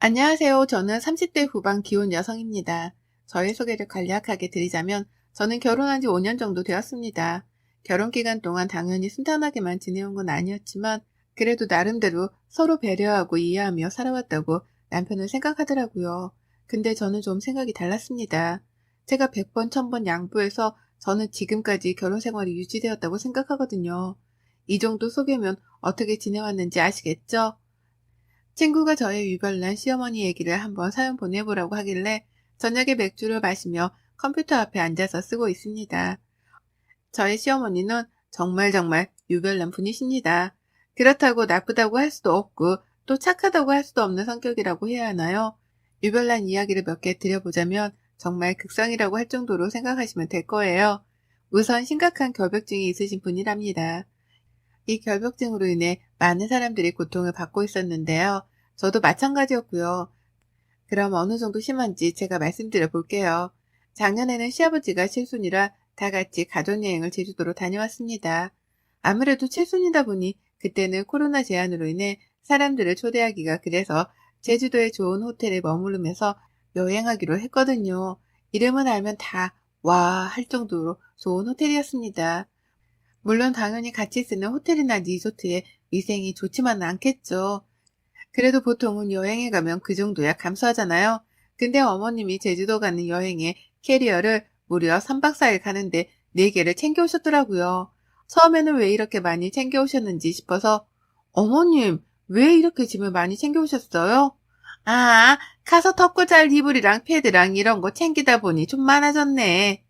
안녕하세요. 저는 30대 후반 기혼 여성입니다. 저의 소개를 간략하게 드리자면 저는 결혼한 지 5년 정도 되었습니다. 결혼 기간 동안 당연히 순탄하게만 지내온 건 아니었지만 그래도 나름대로 서로 배려하고 이해하며 살아왔다고 남편은 생각하더라고요. 근데 저는 좀 생각이 달랐습니다. 제가 100번, 1000번 양보해서 저는 지금까지 결혼 생활이 유지되었다고 생각하거든요. 이 정도 소개면 어떻게 지내왔는지 아시겠죠? 친구가 저의 유별난 시어머니 얘기를 한번 사연 보내보라고 하길래 저녁에 맥주를 마시며 컴퓨터 앞에 앉아서 쓰고 있습니다. 저의 시어머니는 정말 유별난 분이십니다. 그렇다고 나쁘다고 할 수도 없고 또 착하다고 할 수도 없는 성격이라고 해야 하나요? 유별난 이야기를 몇 개 드려보자면 정말 극성이라고 할 정도로 생각하시면 될 거예요. 우선 심각한 결벽증이 있으신 분이랍니다. 이 결벽증으로 인해 많은 사람들이 고통을 받고 있었는데요. 저도 마찬가지였고요. 그럼 어느 정도 심한지 제가 말씀드려 볼게요. 작년에는 시아버지가 칠순이라 다 같이 가족여행을 제주도로 다녀왔습니다. 아무래도 칠순이다 보니 그때는 코로나 제한으로 인해 사람들을 초대하기가 그래서 제주도의 좋은 호텔에 머무르면서 여행하기로 했거든요. 이름은 알면 다 와 할 정도로 좋은 호텔이었습니다. 물론 당연히 같이 쓰는 호텔이나 리조트의 위생이 좋지만은 않겠죠. 그래도 보통은 여행에 가면 그 정도야 감수하잖아요. 근데 어머님이 제주도 가는 여행에 캐리어를 무려 3박 4일 가는데 4개를 챙겨오셨더라고요. 처음에는 왜 이렇게 많이 챙겨오셨는지 싶어서 어머님, 왜 이렇게 짐을 많이 챙겨오셨어요? 아, 가서 덮고 잘 이불이랑 패드랑 이런 거 챙기다 보니 좀 많아졌네.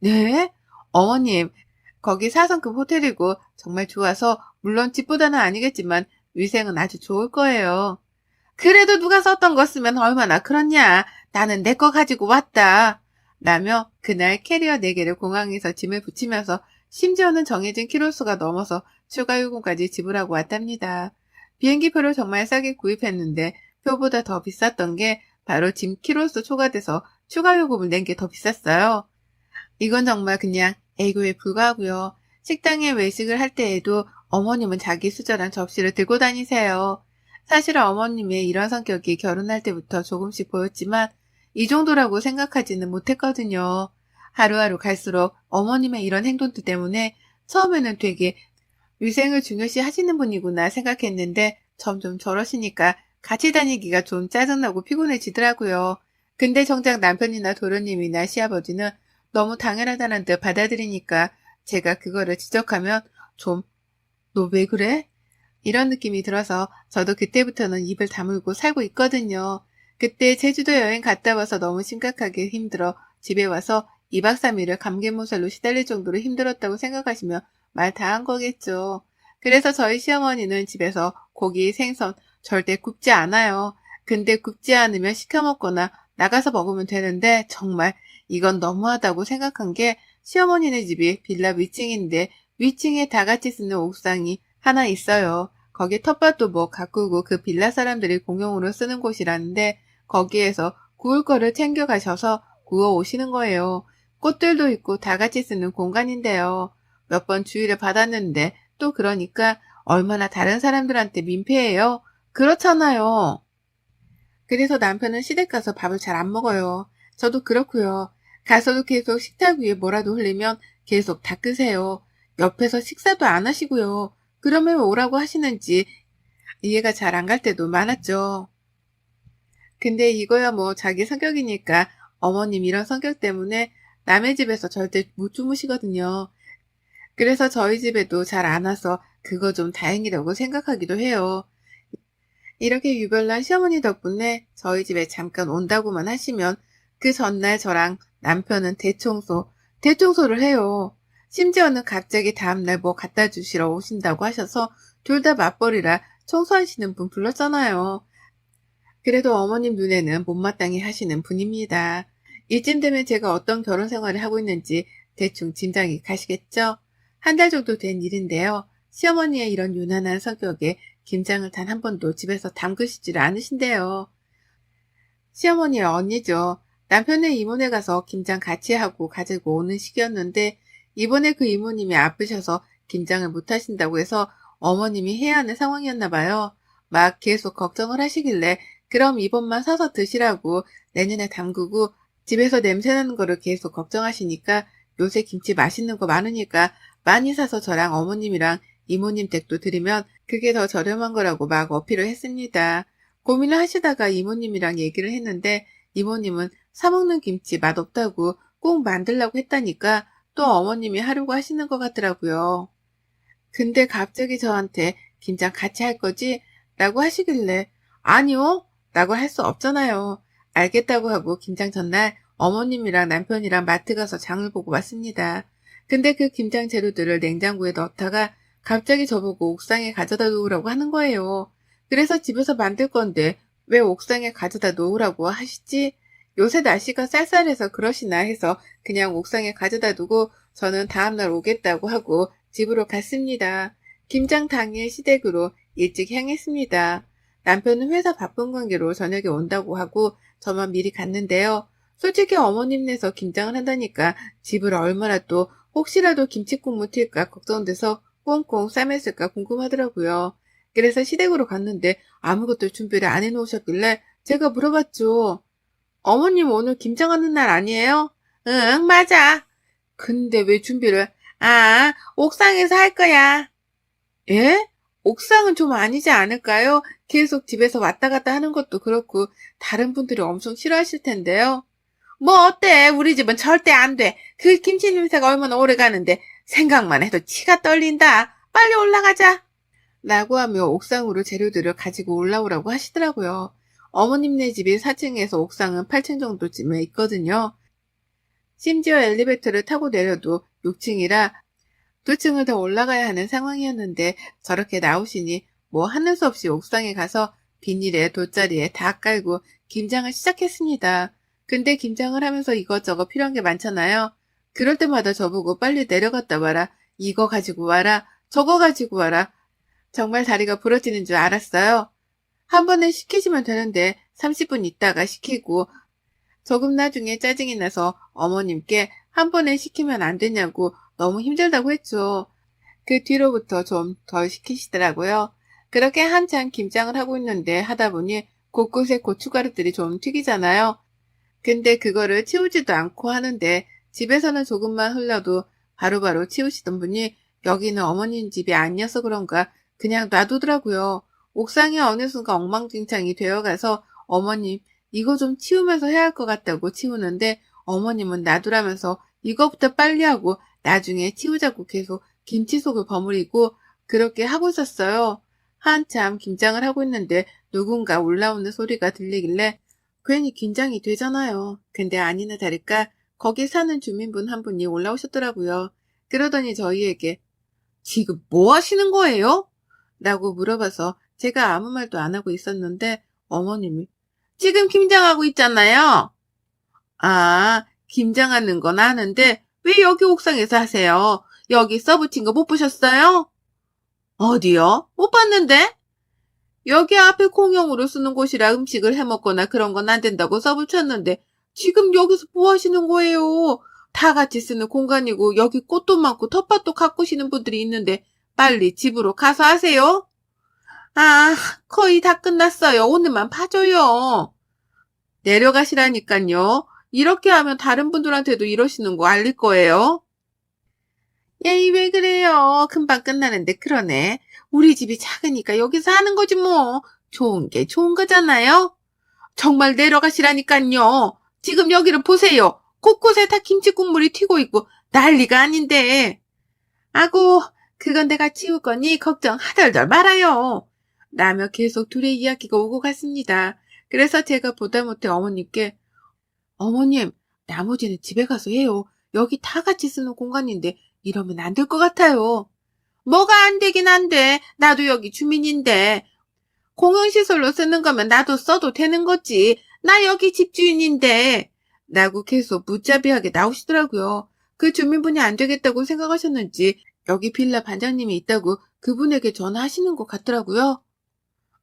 네? 어머님, 거기 4성급 호텔이고 정말 좋아서 물론 집보다는 아니겠지만 위생은 아주 좋을 거예요. 그래도 누가 썼던 거 쓰면 얼마나 그렇냐. 나는 내 거 가지고 왔다. 라며 그날 캐리어 4개를 공항에서 짐을 붙이면서 심지어는 정해진 키로수가 넘어서 추가 요금까지 지불하고 왔답니다. 비행기표를 정말 싸게 구입했는데 표보다 더 비쌌던 게 바로 짐 키로수 초과돼서 추가 요금을 낸 게 더 비쌌어요. 이건 정말 그냥 애교에 불과하고요. 식당에 외식을 할 때에도 어머님은 자기 수저랑 접시를 들고 다니세요. 사실 어머님의 이런 성격이 결혼할 때부터 조금씩 보였지만 이 정도라고 생각하지는 못했거든요. 하루하루 갈수록 어머님의 이런 행동들 때문에 처음에는 되게 위생을 중요시 하시는 분이구나 생각했는데 점점 저러시니까 같이 다니기가 좀 짜증나고 피곤해지더라고요. 근데 정작 남편이나 도련님이나 시아버지는 너무 당연하다는 듯 받아들이니까 제가 그거를 지적하면 좀, 너 왜 그래? 이런 느낌이 들어서 저도 그때부터는 입을 다물고 살고 있거든요. 그때 제주도 여행 갔다 와서 너무 심각하게 힘들어 집에 와서 2박 3일을 감개무설로 시달릴 정도로 힘들었다고 생각하시면 말 다 한 거겠죠. 그래서 저희 시어머니는 집에서 고기, 생선 절대 굽지 않아요. 근데 굽지 않으면 시켜 먹거나 나가서 먹으면 되는데 정말 이건 너무하다고 생각한 게 시어머니네 집이 빌라 위층인데 위층에 다 같이 쓰는 옥상이 하나 있어요. 거기 텃밭도 뭐 가꾸고 그 빌라 사람들이 공용으로 쓰는 곳이라는데 거기에서 구울 거를 챙겨 가셔서 구워 오시는 거예요. 꽃들도 있고 다 같이 쓰는 공간인데요. 몇 번 주의를 받았는데 또 그러니까 얼마나 다른 사람들한테 민폐예요? 그렇잖아요. 그래서 남편은 시댁 가서 밥을 잘 안 먹어요. 저도 그렇고요. 가서도 계속 식탁 위에 뭐라도 흘리면 계속 닦으세요. 옆에서 식사도 안 하시고요. 그러면 왜 오라고 하시는지 이해가 잘 안 갈 때도 많았죠. 근데 이거야 뭐 자기 성격이니까 어머님 이런 성격 때문에 남의 집에서 절대 못 주무시거든요. 그래서 저희 집에도 잘 안 와서 그거 좀 다행이라고 생각하기도 해요. 이렇게 유별난 시어머니 덕분에 저희 집에 잠깐 온다고만 하시면 그 전날 저랑 남편은 대청소를 해요. 심지어는 갑자기 다음날 뭐 갖다 주시러 오신다고 하셔서 둘 다 맞벌이라 청소하시는 분 불렀잖아요. 그래도 어머님 눈에는 못마땅해 하시는 분입니다. 이쯤 되면 제가 어떤 결혼 생활을 하고 있는지 대충 짐작이 가시겠죠? 한 달 정도 된 일인데요. 시어머니의 이런 유난한 성격에 김장을 단 한 번도 집에서 담그시지를 않으신대요. 시어머니의 언니죠. 남편의 이모네 가서 김장 같이 하고 가지고 오는 시기였는데 이번에 그 이모님이 아프셔서 김장을 못 하신다고 해서 어머님이 해야 하는 상황이었나 봐요. 막 계속 걱정을 하시길래 그럼 이번만 사서 드시라고 내년에 담그고 집에서 냄새나는 거를 계속 걱정하시니까 요새 김치 맛있는 거 많으니까 많이 사서 저랑 어머님이랑 이모님 댁도 드리면 그게 더 저렴한 거라고 막 어필을 했습니다. 고민을 하시다가 이모님이랑 얘기를 했는데 이모님은 사먹는 김치 맛없다고 꼭 만들라고 했다니까 또 어머님이 하려고 하시는 것 같더라고요. 근데 갑자기 저한테 김장 같이 할 거지? 라고 하시길래 아니요? 라고 할 수 없잖아요. 알겠다고 하고 김장 전날 어머님이랑 남편이랑 마트 가서 장을 보고 왔습니다. 근데 그 김장 재료들을 냉장고에 넣다가 갑자기 저보고 옥상에 가져다 놓으라고 하는 거예요. 그래서 집에서 만들 건데 왜 옥상에 가져다 놓으라고 하시지? 요새 날씨가 쌀쌀해서 그러시나 해서 그냥 옥상에 가져다 두고 저는 다음날 오겠다고 하고 집으로 갔습니다. 김장 당일 시댁으로 일찍 향했습니다. 남편은 회사 바쁜 관계로 저녁에 온다고 하고 저만 미리 갔는데요. 솔직히 어머님네서 김장을 한다니까 집을 얼마나 또 혹시라도 김치국물 튈까 걱정돼서 꽁꽁 싸맸을까 궁금하더라고요. 그래서 시댁으로 갔는데 아무것도 준비를 안 해놓으셨길래 제가 물어봤죠. 어머님 오늘 김장하는 날 아니에요? 응, 맞아. 근데 왜 준비를? 아, 옥상에서 할 거야. 예? 옥상은 좀 아니지 않을까요? 계속 집에서 왔다 갔다 하는 것도 그렇고 다른 분들이 엄청 싫어하실 텐데요. 뭐 어때? 우리 집은 절대 안 돼. 그 김치 냄새가 얼마나 오래 가는데 생각만 해도 치가 떨린다. 빨리 올라가자. 라고 하며 옥상으로 재료들을 가지고 올라오라고 하시더라고요. 어머님네 집이 4층에서 옥상은 8층 정도쯤에 있거든요. 심지어 엘리베이터를 타고 내려도 6층이라 2층을 더 올라가야 하는 상황이었는데 저렇게 나오시니 뭐 하는 수 없이 옥상에 가서 비닐에 돗자리에 다 깔고 김장을 시작했습니다. 근데 김장을 하면서 이것저것 필요한 게 많잖아요. 그럴 때마다 저보고 빨리 내려갔다 와라. 이거 가지고 와라. 저거 가지고 와라. 정말 다리가 부러지는 줄 알았어요. 한 번에 시키시면 되는데 30분 있다가 시키고 조금 나중에 짜증이 나서 어머님께 한 번에 시키면 안 되냐고 너무 힘들다고 했죠. 그 뒤로부터 좀 덜 시키시더라고요. 그렇게 한참 김장을 하고 있는데 하다 보니 곳곳에 고춧가루들이 좀 튀기잖아요. 근데 그거를 치우지도 않고 하는데 집에서는 조금만 흘러도 바로바로 치우시던 분이 여기는 어머님 집이 아니어서 그런가 그냥 놔두더라고요. 옥상이 어느 순간 엉망진창이 되어가서 어머님 이거 좀 치우면서 해야 할 것 같다고 치우는데 어머님은 놔두라면서 이거부터 빨리 하고 나중에 치우자고 계속 김치 속을 버무리고 그렇게 하고 있었어요. 한참 김장을 하고 있는데 누군가 올라오는 소리가 들리길래 괜히 긴장이 되잖아요. 근데 아니나 다를까 거기 사는 주민분 한 분이 올라오셨더라고요. 그러더니 저희에게 지금 뭐 하시는 거예요? 라고 물어봐서 제가 아무 말도 안 하고 있었는데 어머님이 지금 김장하고 있잖아요. 아, 김장하는 건 아는데 왜 여기 옥상에서 하세요? 여기 써붙인 거 못 보셨어요? 어디요? 못 봤는데? 여기 앞에 공용으로 쓰는 곳이라 음식을 해먹거나 그런 건 안 된다고 써붙였는데 지금 여기서 뭐 하시는 거예요? 다 같이 쓰는 공간이고 여기 꽃도 많고 텃밭도 가꾸시는 분들이 있는데 빨리 집으로 가서 하세요. 아, 거의 다 끝났어요. 오늘만 봐줘요. 내려가시라니깐요. 이렇게 하면 다른 분들한테도 이러시는 거 알릴 거예요. 에이, 왜 그래요? 금방 끝나는데 그러네. 우리 집이 작으니까 여기서 하는 거지 뭐. 좋은 게 좋은 거잖아요. 정말 내려가시라니깐요. 지금 여기를 보세요. 곳곳에 다 김치 국물이 튀고 있고 난리가 아닌데. 아고, 그건 내가 치울 거니 걱정 하덜덜 말아요. 라며 계속 둘의 이야기가 오고 갔습니다. 그래서 제가 보다 못해 어머님께 어머님, 나머지는 집에 가서 해요. 여기 다 같이 쓰는 공간인데 이러면 안 될 것 같아요. 뭐가 안 되긴 한데 나도 여기 주민인데 공용시설로 쓰는 거면 나도 써도 되는 거지. 나 여기 집주인인데 라고 계속 무자비하게 나오시더라고요. 그 주민분이 안 되겠다고 생각하셨는지 여기 빌라 반장님이 있다고 그분에게 전화하시는 것 같더라고요.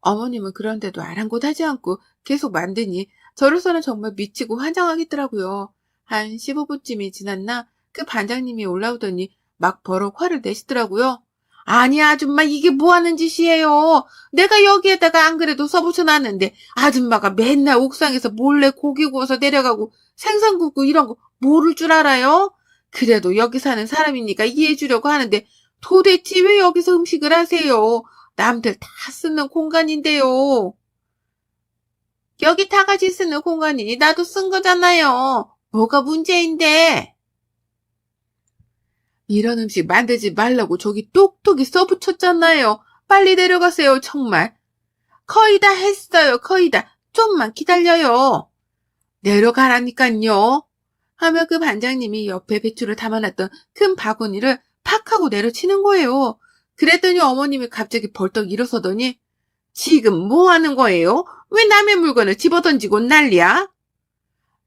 어머님은 그런데도 아랑곳하지 않고 계속 만드니 저로서는 정말 미치고 환장하겠더라고요. 한 15분쯤이 지났나 그 반장님이 올라오더니 막 버럭 화를 내시더라고요. 아니, 아줌마, 이게 뭐 하는 짓이에요? 내가 여기에다가 안 그래도 써붙여놨는데, 아줌마가 맨날 옥상에서 몰래 고기 구워서 내려가고, 생선 굽고 이런 거 모를 줄 알아요? 그래도 여기 사는 사람이니까 이해해주려고 하는데, 도대체 왜 여기서 음식을 하세요? 남들 다 쓰는 공간인데요. 여기 다 같이 쓰는 공간이니 나도 쓴 거잖아요. 뭐가 문제인데? 이런 음식 만들지 말라고 저기 똑똑히 써붙였잖아요. 빨리 내려가세요, 정말. 거의 다 했어요, 거의 다. 좀만 기다려요. 내려가라니깐요. 하며 그 반장님이 옆에 배추를 담아놨던 큰 바구니를 팍 하고 내려치는 거예요. 그랬더니 어머님이 갑자기 벌떡 일어서더니 지금 뭐 하는 거예요? 왜 남의 물건을 집어던지고 난리야?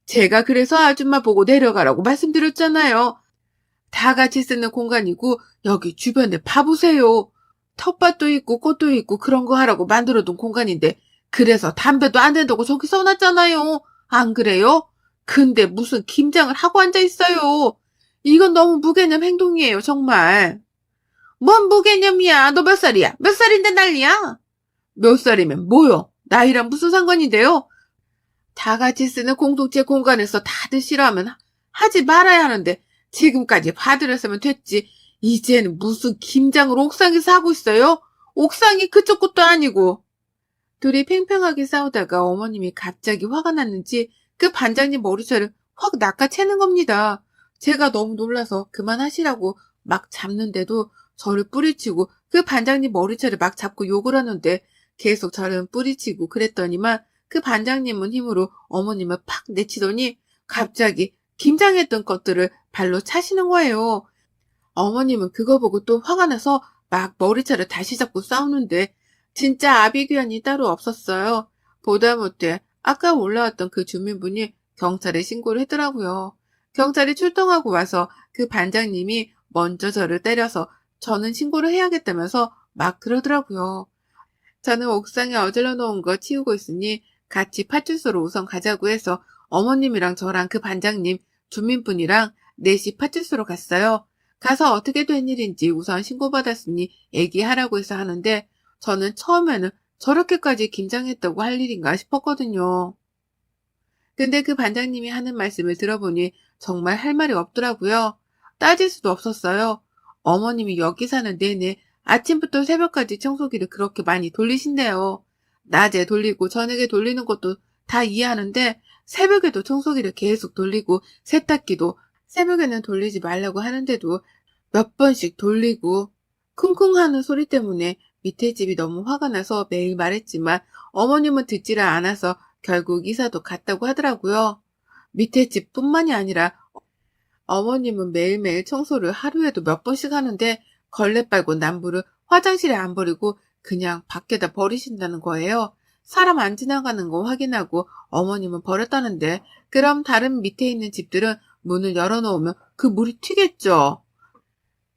제가 그래서 아줌마 보고 내려가라고 말씀드렸잖아요. 다 같이 쓰는 공간이고 여기 주변에 봐보세요. 텃밭도 있고 꽃도 있고 그런 거 하라고 만들어둔 공간인데 그래서 담배도 안 된다고 저기 써놨잖아요. 안 그래요? 근데 무슨 김장을 하고 앉아있어요. 이건 너무 무개념 행동이에요, 정말. 뭔 무개념이야? 너 몇 살이야? 몇 살인데 난리야? 몇 살이면 뭐요? 나이랑 무슨 상관인데요? 다 같이 쓰는 공동체 공간에서 다들 싫어하면 하지 말아야 하는데 지금까지 봐드렸으면 됐지. 이제는 무슨 김장을 옥상에서 하고 있어요? 옥상이 그쪽 것도 아니고. 둘이 팽팽하게 싸우다가 어머님이 갑자기 화가 났는지 그 반장님 머리채를 확 낚아채는 겁니다. 제가 너무 놀라서 그만하시라고 막 잡는데도 저를 뿌리치고 그 반장님 머리채를 막 잡고 욕을 하는데 계속 저를 뿌리치고 그랬더니만 그 반장님은 힘으로 어머님을 팍 내치더니 갑자기 김장했던 것들을 발로 차시는 거예요. 어머님은 그거 보고 또 화가 나서 막 머리채를 다시 잡고 싸우는데 진짜 아비규환이 따로 없었어요. 보다 못해 아까 올라왔던 그 주민분이 경찰에 신고를 했더라고요. 경찰이 출동하고 와서 그 반장님이 먼저 저를 때려서 저는 신고를 해야겠다면서 막 그러더라고요. 저는 옥상에 어질러 놓은 거 치우고 있으니 같이 파출소로 우선 가자고 해서 어머님이랑 저랑 그 반장님, 주민분이랑 넷이 파출소로 갔어요. 가서 어떻게 된 일인지 우선 신고받았으니 얘기하라고 해서 하는데 저는 처음에는 저렇게까지 긴장했다고 할 일인가 싶었거든요. 근데 그 반장님이 하는 말씀을 들어보니 정말 할 말이 없더라고요. 따질 수도 없었어요. 어머님이 여기 사는 내내 아침부터 새벽까지 청소기를 그렇게 많이 돌리신대요. 낮에 돌리고 저녁에 돌리는 것도 다 이해하는데 새벽에도 청소기를 계속 돌리고 세탁기도 새벽에는 돌리지 말라고 하는데도 몇 번씩 돌리고 쿵쿵 하는 소리 때문에 밑에 집이 너무 화가 나서 매일 말했지만 어머님은 듣지를 않아서 결국 이사도 갔다고 하더라고요. 밑에 집뿐만이 아니라 어머님은 매일매일 청소를 하루에도 몇 번씩 하는데 걸레 빨고 남부를 화장실에 안 버리고 그냥 밖에다 버리신다는 거예요. 사람 안 지나가는 거 확인하고 어머님은 버렸다는데 그럼 다른 밑에 있는 집들은 문을 열어놓으면 그 물이 튀겠죠.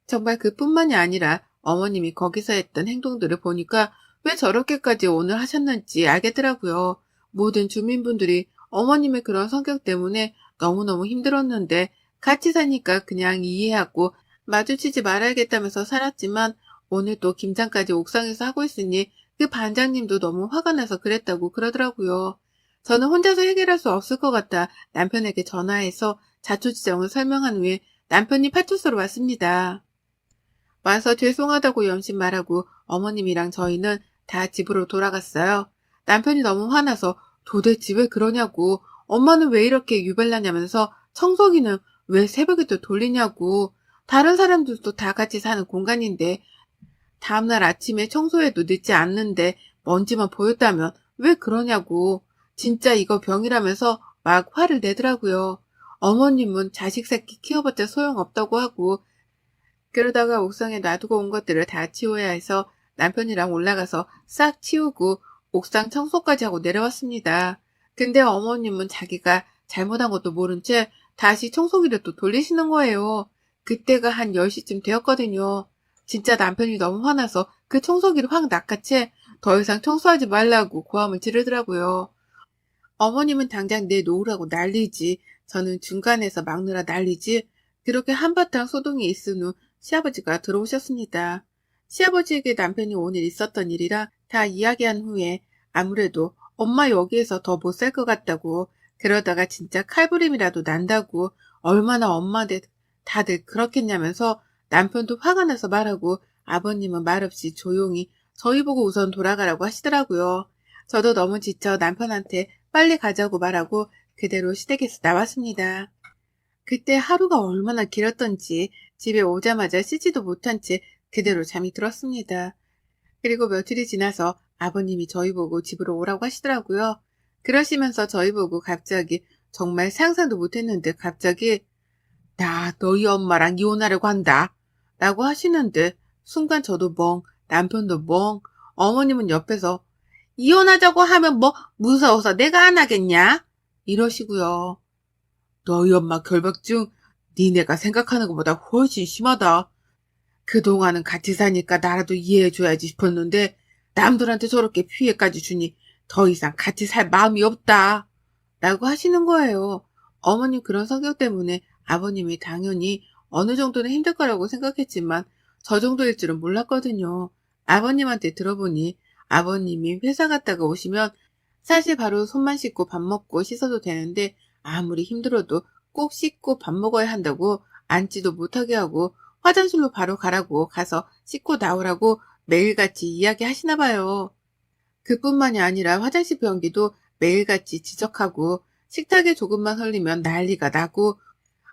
정말 그뿐만이 아니라 어머님이 거기서 했던 행동들을 보니까 왜 저렇게까지 오늘 하셨는지 알겠더라고요. 모든 주민분들이 어머님의 그런 성격 때문에 너무너무 힘들었는데 같이 사니까 그냥 이해하고 마주치지 말아야겠다면서 살았지만 오늘 또 김장까지 옥상에서 하고 있으니 그 반장님도 너무 화가 나서 그랬다고 그러더라고요. 저는 혼자서 해결할 수 없을 것 같아 남편에게 전화해서 자초지종을 설명한 후에 남편이 파출소로 왔습니다. 와서 죄송하다고 염심 말하고 어머님이랑 저희는 다 집으로 돌아갔어요. 남편이 너무 화나서 도대체 왜 그러냐고, 엄마는 왜 이렇게 유별나냐면서 청소기는 왜 새벽에도 돌리냐고, 다른 사람들도 다 같이 사는 공간인데 다음날 아침에 청소해도 늦지 않는데 먼지만 보였다면 왜 그러냐고, 진짜 이거 병이라면서 막 화를 내더라고요. 어머님은 자식 새끼 키워봤자 소용없다고 하고 그러다가 옥상에 놔두고 온 것들을 다 치워야 해서 남편이랑 올라가서 싹 치우고 옥상 청소까지 하고 내려왔습니다. 근데 어머님은 자기가 잘못한 것도 모른 채 다시 청소기를 또 돌리시는 거예요. 그때가 한 10시쯤 되었거든요. 진짜 남편이 너무 화나서 그 청소기를 확 낚아채 더 이상 청소하지 말라고 고함을 지르더라고요. 어머님은 당장 내놓으라고 난리지. 저는 중간에서 막느라 난리지. 그렇게 한바탕 소동이 있은 후 시아버지가 들어오셨습니다. 시아버지에게 남편이 오늘 있었던 일이라 다 이야기한 후에 아무래도 엄마 여기에서 더 못 살 것 같다고, 그러다가 진짜 칼부림이라도 난다고, 얼마나 엄마들 다들 그렇겠냐면서 남편도 화가 나서 말하고 아버님은 말없이 조용히 저희 보고 우선 돌아가라고 하시더라고요. 저도 너무 지쳐 남편한테 빨리 가자고 말하고 그대로 시댁에서 나왔습니다. 그때 하루가 얼마나 길었던지 집에 오자마자 씻지도 못한 채 그대로 잠이 들었습니다. 그리고 며칠이 지나서 아버님이 저희 보고 집으로 오라고 하시더라고요. 그러시면서 저희 보고 갑자기, 정말 상상도 못했는데 갑자기 나 너희 엄마랑 이혼하려고 한다 라고 하시는데, 순간 저도 멍, 남편도 멍, 어머님은 옆에서 이혼하자고 하면 뭐 무서워서 내가 안 하겠냐 이러시고요. 너희 엄마 결박증 니네가 생각하는 것보다 훨씬 심하다. 그동안은 같이 사니까 나라도 이해해줘야지 싶었는데 남들한테 저렇게 피해까지 주니 더 이상 같이 살 마음이 없다 라고 하시는 거예요. 어머님 그런 성격 때문에 아버님이 당연히 어느 정도는 힘들 거라고 생각했지만 저 정도일 줄은 몰랐거든요. 아버님한테 들어보니 아버님이 회사 갔다가 오시면 사실 바로 손만 씻고 밥 먹고 씻어도 되는데 아무리 힘들어도 꼭 씻고 밥 먹어야 한다고 앉지도 못하게 하고 화장실로 바로 가라고 가서 씻고 나오라고 매일같이 이야기하시나 봐요. 그뿐만이 아니라 화장실 변기도 매일같이 지적하고 식탁에 조금만 흘리면 난리가 나고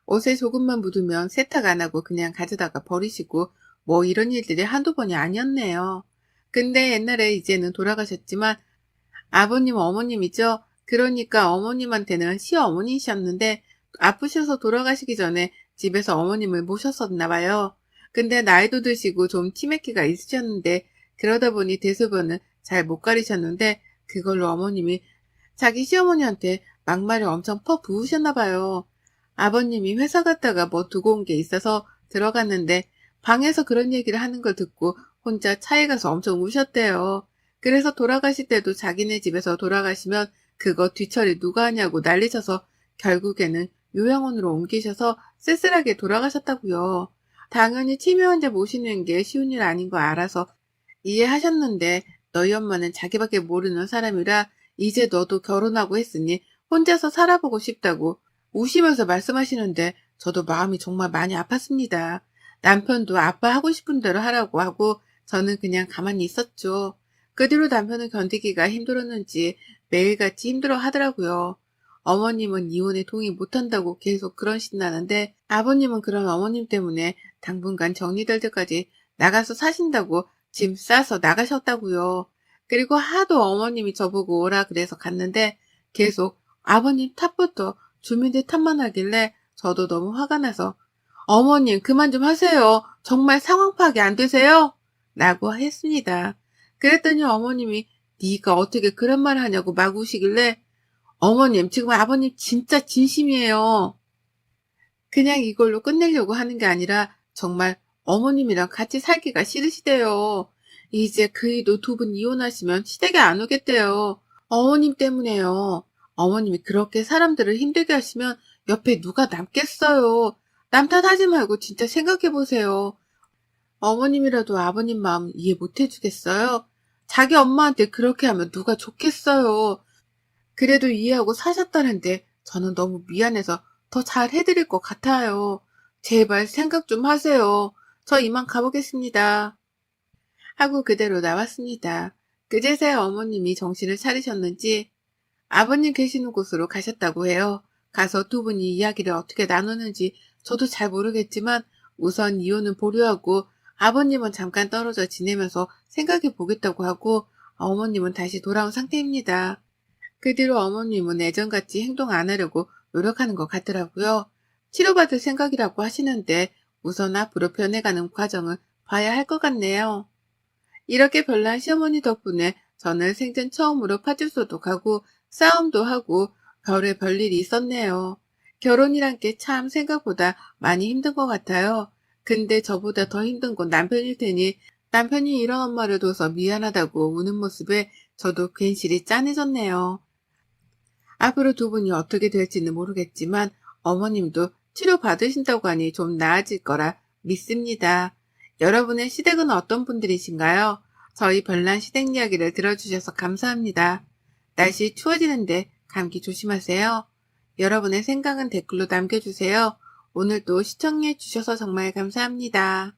옷에 조금만 묻으면 세탁 안 하고 그냥 가져다가 버리시고 뭐 이런 일들이 한두 번이 아니었네요. 근데 옛날에 이제는 돌아가셨지만 아버님 어머님이죠. 그러니까 어머님한테는 시어머니셨는데 아프셔서 돌아가시기 전에 집에서 어머님을 모셨었나 봐요. 근데 나이도 드시고 좀 치매기가 있으셨는데 그러다 보니 대소변을 잘 못 가리셨는데 그걸로 어머님이 자기 시어머니한테 막말을 엄청 퍼 부으셨나 봐요. 아버님이 회사 갔다가 뭐 두고 온 게 있어서 들어갔는데 방에서 그런 얘기를 하는 걸 듣고 혼자 차에 가서 엄청 우셨대요. 그래서 돌아가실 때도 자기네 집에서 돌아가시면 그거 뒤처리 누가 하냐고 난리쳐서 결국에는 요양원으로 옮기셔서 쓸쓸하게 돌아가셨다고요. 당연히 치매 환자 모시는 게 쉬운 일 아닌 거 알아서 이해하셨는데 너희 엄마는 자기밖에 모르는 사람이라 이제 너도 결혼하고 했으니 혼자서 살아보고 싶다고 우시면서 말씀하시는데 저도 마음이 정말 많이 아팠습니다. 남편도 아빠 하고 싶은 대로 하라고 하고 저는 그냥 가만히 있었죠. 그 뒤로 남편은 견디기가 힘들었는지 매일같이 힘들어 하더라고요. 어머님은 이혼에 동의 못한다고 계속 그런 신나는데 아버님은 그런 어머님 때문에 당분간 정리될 때까지 나가서 사신다고 짐 싸서 나가셨다고요. 그리고 하도 어머님이 저보고 오라 그래서 갔는데 계속 아버님 탓부터 주민들 탓만 하길래 저도 너무 화가 나서 어머님 그만 좀 하세요. 정말 상황 파악이 안 되세요? 라고 했습니다. 그랬더니 어머님이 네가 어떻게 그런 말을 하냐고 막 우시길래 어머님 지금 아버님 진짜 진심이에요. 그냥 이걸로 끝내려고 하는 게 아니라 정말 어머님이랑 같이 살기가 싫으시대요. 이제 그이도 두 분 이혼하시면 시댁에 안 오겠대요. 어머님 때문에요. 어머님이 그렇게 사람들을 힘들게 하시면 옆에 누가 남겠어요. 남 탓하지 말고 진짜 생각해보세요. 어머님이라도 아버님 마음 이해 못 해주겠어요? 자기 엄마한테 그렇게 하면 누가 좋겠어요. 그래도 이해하고 사셨다는데 저는 너무 미안해서 더 잘 해드릴 것 같아요. 제발 생각 좀 하세요. 저 이만 가보겠습니다. 하고 그대로 나왔습니다. 그제서야 어머님이 정신을 차리셨는지 아버님 계시는 곳으로 가셨다고 해요. 가서 두 분이 이야기를 어떻게 나누는지 저도 잘 모르겠지만 우선 이혼은 보류하고 아버님은 잠깐 떨어져 지내면서 생각해 보겠다고 하고 어머님은 다시 돌아온 상태입니다. 그 뒤로 어머님은 예전같이 행동 안 하려고 노력하는 것 같더라고요. 치료받을 생각이라고 하시는데 우선 앞으로 변해가는 과정을 봐야 할 것 같네요. 이렇게 별난 시어머니 덕분에 저는 생전 처음으로 파출소도 가고 싸움도 하고 별의 별일이 있었네요. 결혼이란 게 참 생각보다 많이 힘든 것 같아요. 근데 저보다 더 힘든 건 남편일 테니 남편이 이런 엄마를 둬서 미안하다고 우는 모습에 저도 괜시리 짠해졌네요. 앞으로 두 분이 어떻게 될지는 모르겠지만 어머님도 치료 받으신다고 하니 좀 나아질 거라 믿습니다. 여러분의 시댁은 어떤 분들이신가요? 저희 별난 시댁 이야기를 들어주셔서 감사합니다. 날씨 추워지는데 감기 조심하세요. 여러분의 생각은 댓글로 남겨주세요. 오늘도 시청해 주셔서 정말 감사합니다.